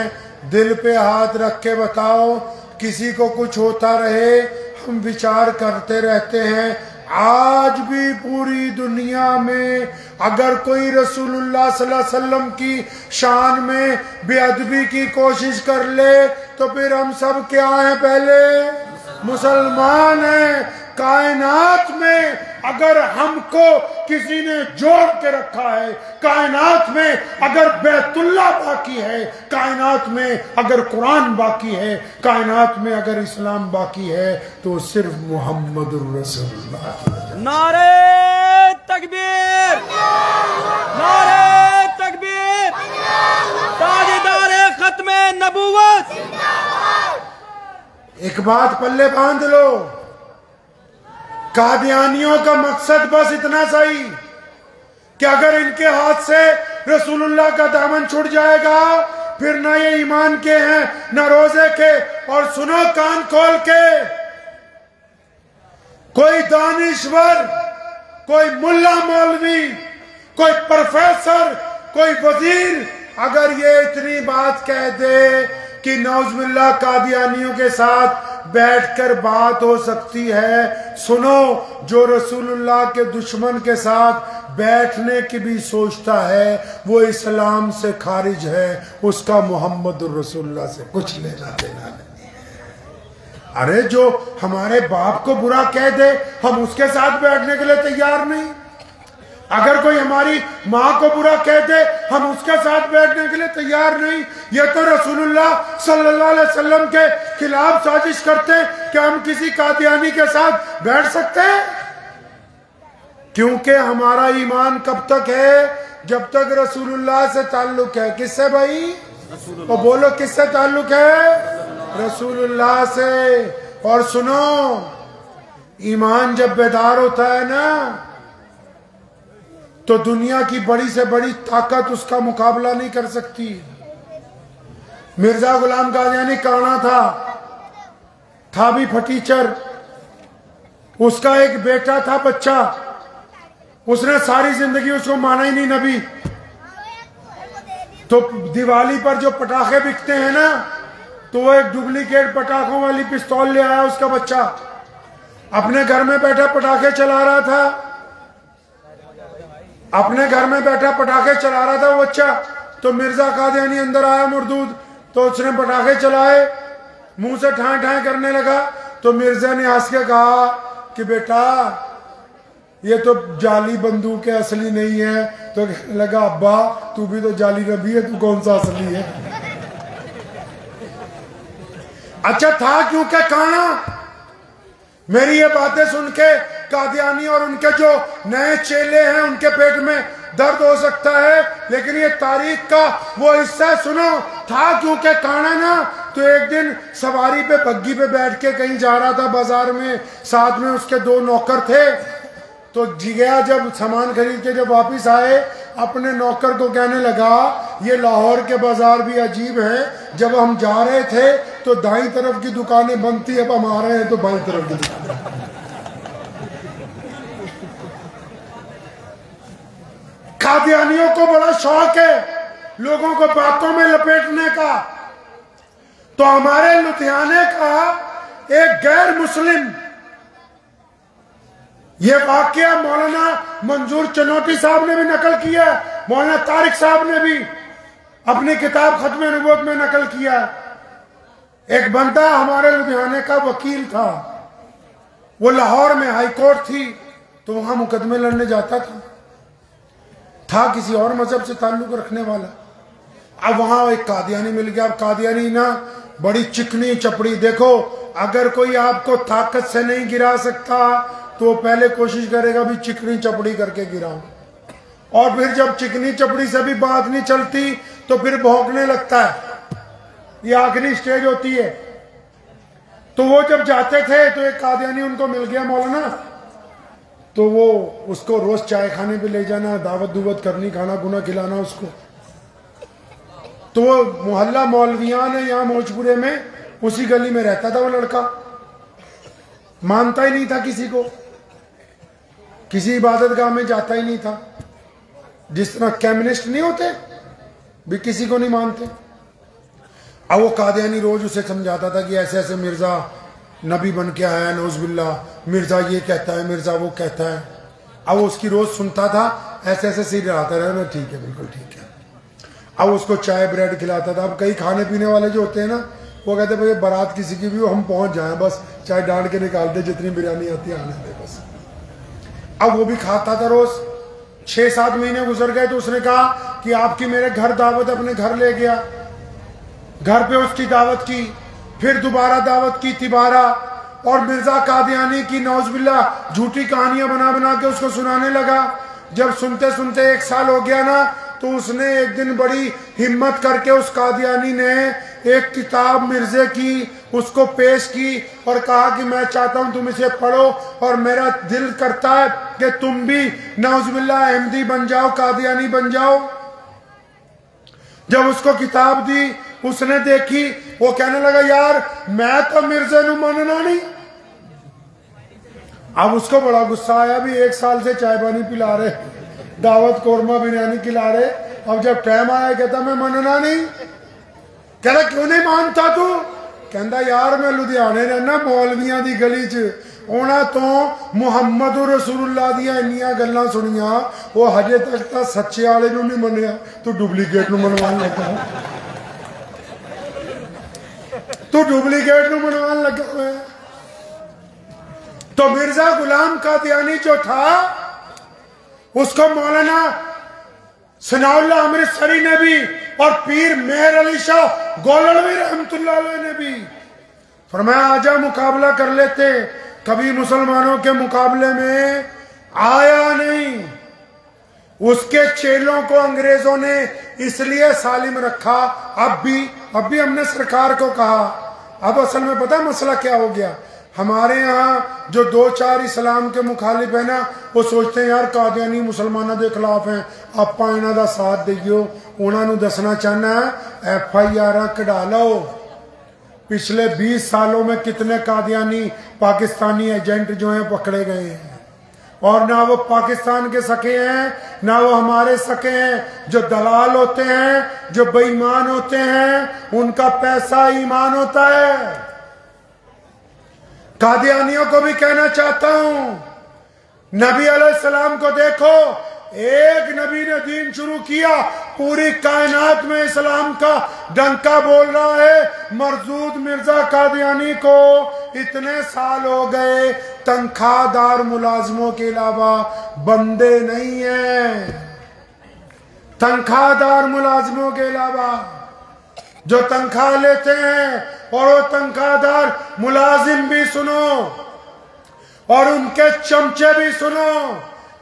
Speaker 2: دل پہ ہاتھ رکھ کے بتاؤ، کسی کو کچھ ہوتا رہے ہم وچار کرتے رہتے ہیں۔ آج بھی پوری دنیا میں اگر کوئی رسول اللہ صلی اللہ علیہ وسلم کی شان میں بے ادبی کی کوشش کر لے تو پھر ہم سب کیا ہیں؟ پہلے مسلمان ہیں۔ کائنات میں اگر ہم کو کسی نے جوڑ کے رکھا ہے، کائنات میں اگر بیت اللہ باقی ہے، کائنات میں اگر قرآن باقی ہے، کائنات میں اگر اسلام باقی ہے، تو صرف محمد الرسول اللہ.
Speaker 3: نعرہ تکبیر، نعرہ تکبیر، تاجدار ختم نبوت.
Speaker 2: ایک بات پلے باندھ لو، قادیانیوں کا مقصد بس اتنا صحیح کہ اگر ان کے ہاتھ سے رسول اللہ کا دامن چھوٹ جائے گا، پھر نہ یہ ایمان کے ہیں نہ روزے کے. اور سنو کان کھول کے، کوئی دانشور، کوئی ملا مولوی، کوئی پروفیسر، کوئی وزیر اگر یہ اتنی بات کہہ دے کہ نعوذ باللہ قادیانیوں کے ساتھ بیٹھ کر بات ہو سکتی ہے، سنو، جو رسول اللہ کے دشمن کے ساتھ بیٹھنے کی بھی سوچتا ہے وہ اسلام سے خارج ہے، اس کا محمد الرسول اللہ سے کچھ لینا دینا نہیں ہے. ارے جو ہمارے باپ کو برا کہہ دے ہم اس کے ساتھ بیٹھنے کے لیے تیار نہیں، اگر کوئی ہماری ماں کو برا کہہ دے ہم اس کے ساتھ بیٹھنے کے لیے تیار نہیں. یہ تو رسول اللہ صلی اللہ علیہ وسلم کے خلاف سازش کرتے کہ ہم کسی قادیانی کے ساتھ بیٹھ سکتے ہیں. کیونکہ ہمارا ایمان کب تک ہے؟ جب تک رسول اللہ سے تعلق ہے. کس سے بھائی؟ اور بولو کس سے تعلق ہے؟ رسول اللہ سے. اور سنو، ایمان جب بیدار ہوتا ہے نا تو دنیا کی بڑی سے بڑی طاقت اس کا مقابلہ نہیں کر سکتی. مرزا غلام قادیانی کانا تھا بھی پھٹیچر. اس کا ایک بیٹا تھا بچہ، اس نے ساری زندگی اس کو مانا ہی نہیں نبی. تو دیوالی پر جو پٹاخے بکتے ہیں نا، تو وہ ایک ڈپلیکیٹ پٹاخوں والی پستول لے آیا اس کا بچہ، اپنے گھر میں بیٹھا پٹاخے چلا رہا تھا. اپنے گھر میں بیٹھا پٹاخے چلا رہا تھا وہ بچہ. تو مرزا قادیانی اندر آیا مردود، تو اس نے پٹاخے چلائے، منہ سے ٹھائیں ٹھائیں کرنے لگا. تو مرزا نے ہنس کے کہا کہ بیٹا یہ تو جعلی بندوق ہے، اصلی نہیں ہے. تو کہنے لگا ابا تو بھی تو جعلی نبی ہے، تو کون سا اصلی ہے؟ اچھا تھا کیونکہ کانا. میری یہ باتیں سن کے قادیانی اور ان کے جو نئے چیلے ہیں ان کے پیٹ میں درد ہو سکتا ہے، لیکن یہ تاریخ کا وہ حصہ سنو. تھا کیونکہ کانا نا، تو ایک دن سواری پہ بگی پہ بیٹھ کے کہیں جا رہا تھا بازار میں، ساتھ میں اس کے 2 نوکر تھے. تو گیا، جب سامان خرید کے جب واپس آئے، اپنے نوکر کو کہنے لگا یہ لاہور کے بازار بھی عجیب ہے، جب ہم جا رہے تھے تو دائیں طرف کی دکانیں بند تھی، اب ہم آ رہے ہیں تو بائیں طرف کی دکانیں. قادیانیوں کو بڑا شوق ہے لوگوں کو باتوں میں لپیٹنے کا. تو ہمارے لدھیانے کا ایک غیر مسلم، یہ واقعہ مولانا منظور چنوٹی صاحب نے بھی نقل کیا ہے، مولانا طارق صاحب نے بھی اپنی کتاب ختم نبوت میں نقل کیا ہے. ایک بندہ ہمارے لدھیانے کا وکیل تھا، وہ لاہور میں ہائی کورٹ تھی تو وہاں مقدمے لڑنے جاتا تھا کسی اور مذہب سے تعلق رکھنے والا. اب وہاں ایک قادیانی مل گیا. اب قادیانی نا بڑی چکنی چپڑی، دیکھو اگر کوئی آپ کو طاقت سے نہیں گرا سکتا تو وہ پہلے کوشش کرے گا بھی چکنی چپڑی کر کے گراؤں، اور پھر جب چکنی چپڑی سے بھی بات نہیں چلتی تو پھر بھونکنے لگتا ہے. یہ آخری سٹیج ہوتی ہے. تو وہ جب جاتے تھے تو ایک قادیانی ان کو مل گیا مولانا، تو وہ اس کو روز چائے کھانے پہ لے جانا، دعوت دوت کرنی، کھانا گنا کھلانا اس کو. تو وہ محلہ مولویان ہے یہاں موجپورے میں، اسی گلی میں رہتا تھا وہ لڑکا. مانتا ہی نہیں تھا کسی کو، کسی عبادت گاہ میں جاتا ہی نہیں تھا. جس طرح کمیونسٹ نہیں ہوتے بھی کسی کو نہیں مانتے. اب وہ قادیانی روز اسے سمجھاتا تھا کہ ایسے ایسے مرزا نبی بن کے آیا ہے، نعوذ باللہ، مرزا یہ کہتا ہے، مرزا وہ کہتا ہے. اب وہ اس کی روز سنتا تھا، ایسے ایسے سیدھے آتا رہا نا، ٹھیک ہے بالکل ٹھیک ہے. اب اس کو چائے بریڈ کھلاتا تھا. اب کئی کھانے پینے والے جو ہوتے ہیں نا وہ کہتے بھائی بارات کسی کی بھی ہو ہم پہنچ جائیں بس، چاہے ڈانٹ کے نکال دے، جتنی بریانی آتی ہے آنے دے بس۔ اب وہ بھی کھاتا تھا روز۔ 6-7 مہینے گزر گئے تو اس نے کہا کہ آپ کی میرے گھر دعوت، اپنے گھر لے گیا، گھر پہ اس کی دعوت کی، پھر دوبارہ دعوت کی تبارہ، اور مرزا قادیانی کی نعوذ باللہ جھوٹی کہانیاں بنا بنا کے اس کو سنانے لگا۔ جب سنتے سنتے 1 سال ہو گیا نا تو اس نے ایک دن بڑی ہمت کر کے اس قادیانی نے ایک کتاب مرزے کی اس کو پیش کی اور کہا کہ میں چاہتا ہوں تم اسے پڑھو، اور میرا دل کرتا ہے کہ تم بھی نعوذ باللہ احمدی بن جاؤ، قادیانی بن جاؤ۔ جب اس کو کتاب دی اس نے دیکھی، وہ کہنے لگا یار میں تو مرزے نو مننا نہیں۔ اب اس کو بڑا غصہ آیا، بھی 1 سال سے چائے پانی پلا رہے، دعوت قورمہ بریانی کھلا رہے، اب جب ٹائم آیا کہتا میں مننا نہیں۔ کہتا کیوں نہیں مانتا تو؟ کہندا یار میں لدھیانے رہنا، مولویاں دی گلی چ اونا تو محمد رسول اللہ دیا انیاں گلاں سنیاں، وہ ہجے تک تا سچے والے نو نہیں منیا، تو ڈپلیکیٹ نو منوان لگا، تو ڈپلیکیٹ نو منوان لگا ہوا ہے۔ تو مرزا غلام قادیانی جو تھا اس کو مولانا ثناء اللہ امرتسری نے بھی اور پیر مہر علی شاہ گولڑوی رحمت اللہ علیہ نے بھی فرمایا آجا مقابلہ کر لیتے، کبھی مسلمانوں کے مقابلے میں آیا نہیں۔ اس کے چیلوں کو انگریزوں نے اس لیے سالم رکھا، اب بھی ہم نے سرکار کو کہا۔ اب اصل میں پتہ مسئلہ کیا ہو گیا، ہمارے ہاں جو 2-4 اسلام کے مخالف ہیں نا وہ سوچتے ہیں یار قادیانی مسلمانوں دے خلاف ہیں، آپ انہاں دا ساتھ دئیو، انہاں نو دسنا چاہنا ہے FIR کਢا لو۔ پچھلے 20 سالوں میں کتنے قادیانی پاکستانی ایجنٹ جو ہیں پکڑے گئے ہیں، اور نہ وہ پاکستان کے سکے ہیں نہ وہ ہمارے سکے ہیں۔ جو دلال ہوتے ہیں، جو بے ایمان ہوتے ہیں، ان کا پیسہ ایمان ہوتا ہے۔ قادیانیوں کو بھی کہنا چاہتا ہوں، نبی علیہ السلام کو دیکھو، ایک نبی نے دین شروع کیا، پوری کائنات میں اسلام کا ڈنکا بول رہا ہے۔ مرزود مرزا قادیانی کو اتنے سال ہو گئے، تنخواہ دار ملازموں کے علاوہ بندے نہیں ہیں، تنخواہ دار ملازموں کے علاوہ جو تنخواہ لیتے ہیں، اور وہ تنخواہ دار ملازم بھی سنو اور ان کے چمچے بھی سنو،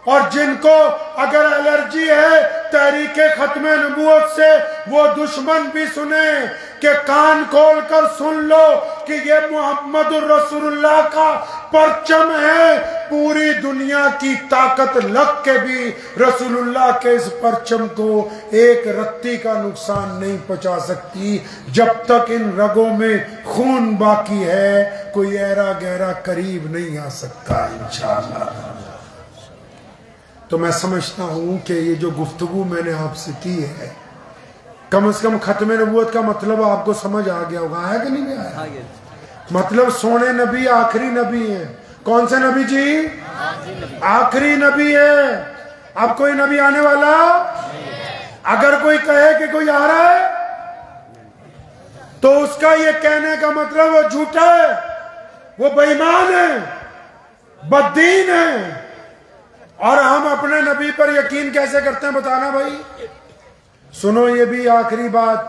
Speaker 2: اور جن کو اگر الرجی ہے تحریک ختم نبوت سے وہ دشمن بھی سنیں کہ کان کھول کر سن لو کہ یہ محمد الرسول اللہ کا پرچم ہے۔ پوری دنیا کی طاقت لگ کے بھی رسول اللہ کے اس پرچم کو ایک رتی کا نقصان نہیں پہنچا سکتی۔ جب تک ان رگوں میں خون باقی ہے کوئی ایرا گہرا قریب نہیں آ سکتا انشاءاللہ۔ تو میں سمجھتا ہوں کہ یہ جو گفتگو میں نے آپ سے کی ہے، کم از کم ختم نبوت کا مطلب آپ کو سمجھ آ گیا ہوگا، آیا کہ نہیں آیا؟ مطلب سونے نبی آخری نبی ہیں۔ کون سے نبی جی؟ آخری نبی ہے، اب کوئی نبی آنے والا؟ اگر کوئی کہے کہ کوئی آ رہا ہے تو اس کا یہ کہنے کا مطلب وہ جھوٹا ہے، وہ بے ایمان ہے، بددین ہے۔ اور ہم اپنے نبی پر یقین کیسے کرتے ہیں بتانا بھائی؟ سنو یہ بھی آخری بات،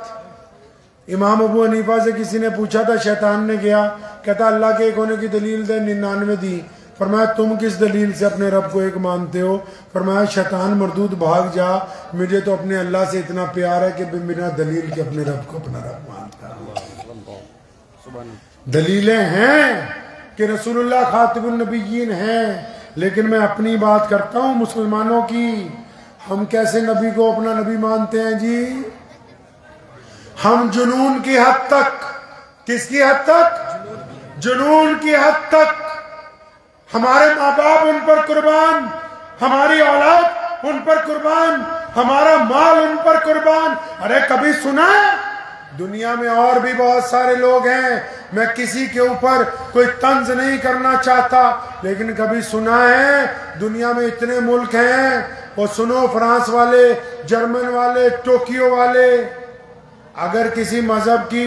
Speaker 2: امام ابو حنیفہ سے کسی نے پوچھا تھا، شیطان نے گیا، کہتا اللہ کے ایک ہونے کی دلیل دے، 99 دی۔ فرمایا تم کس دلیل سے اپنے رب کو ایک مانتے ہو؟ فرمایا شیطان مردود بھاگ جا، مجھے تو اپنے اللہ سے اتنا پیار ہے کہ بنا دلیل کے اپنے رب کو اپنا رب مانتا ہوں۔ دلیلیں ہیں کہ رسول اللہ خاتم النبیین ہیں، لیکن میں اپنی بات کرتا ہوں مسلمانوں کی۔ ہم کیسے نبی کو اپنا نبی مانتے ہیں جی؟ ہم جنون کی حد تک، کس کی حد تک؟ جنون کی حد تک۔ ہمارے ماں باپ ان پر قربان، ہماری اولاد ان پر قربان، ہمارا مال ان پر قربان۔ ارے کبھی سنا ہے؟ دنیا میں اور بھی بہت سارے لوگ ہیں، میں کسی کے اوپر کوئی طنز نہیں کرنا چاہتا، لیکن کبھی سنا ہے دنیا میں اتنے ملک ہیں، اور سنو فرانس والے، جرمن والے، ٹوکیو والے، اگر کسی مذہب کی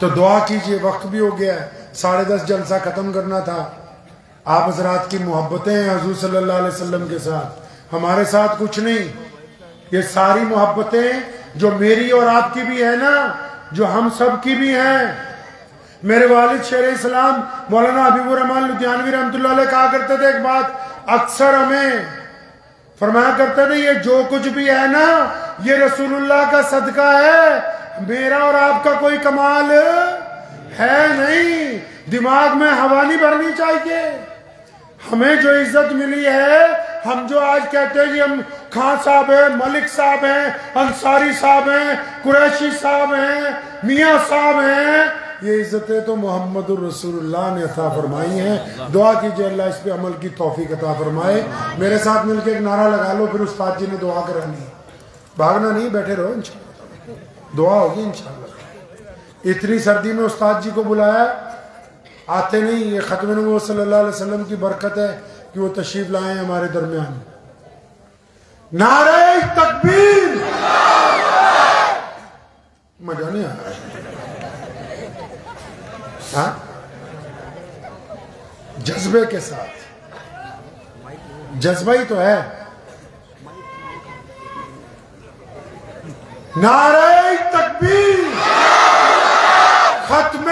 Speaker 2: تو دعا کیجئے، وقت بھی ہو گیا ہے، 10:30 جلسہ ختم کرنا تھا۔ آپ حضرات کی محبتیں ہیں حضور صلی اللہ علیہ وسلم کے ساتھ، ہمارے ساتھ کچھ نہیں۔ یہ ساری محبتیں جو میری اور آپ کی بھی ہے نا، جو ہم سب کی بھی ہیں۔ میرے والد شیر اسلام مولانا حبیب الرحمان لدھیانوی رحمۃ اللہ علیہ کہا کرتے تھے ایک بات، اکثر ہمیں فرمایا کرتے تھے یہ جو کچھ بھی ہے نا یہ رسول اللہ کا صدقہ ہے، میرا اور آپ کا کوئی کمال ہے نہیں۔ دماغ میں ہوا نہیں بھرنی چاہیے۔ ہمیں جو عزت ملی ہے، ہم جو آج کہتے ہیں جی ہم خان صاحب ہیں، ملک صاحب ہیں، انصاری صاحب ہیں، قریشی صاحب ہیں، میاں صاحب ہیں، یہ عزتیں تو محمد الرسول اللہ نے عطا فرمائی ہیں۔ دعا کیجئے اللہ اس پہ عمل کی توفیق عطا فرمائے۔ میرے ساتھ مل کے ایک نعرہ لگا لو، پھر استاد جی نے دعا کرانی ہے، بھاگنا نہیں، بیٹھے رہو، انشاءاللہ دعا ہوگی انشاءاللہ۔ اتنی سردی میں استاد جی کو بلایا، آتے نہیں، یہ ختم نبوت صلی اللہ علیہ وسلم کی برکت ہے کہ وہ تشریف لائے ہیں ہمارے درمیان۔ نعرہ تکبیر، مزہ نہیں آ رہا ہاں؟ جذبے کے ساتھ، جذبہ ہی تو ہے۔ نعرہ تکبیر، ختم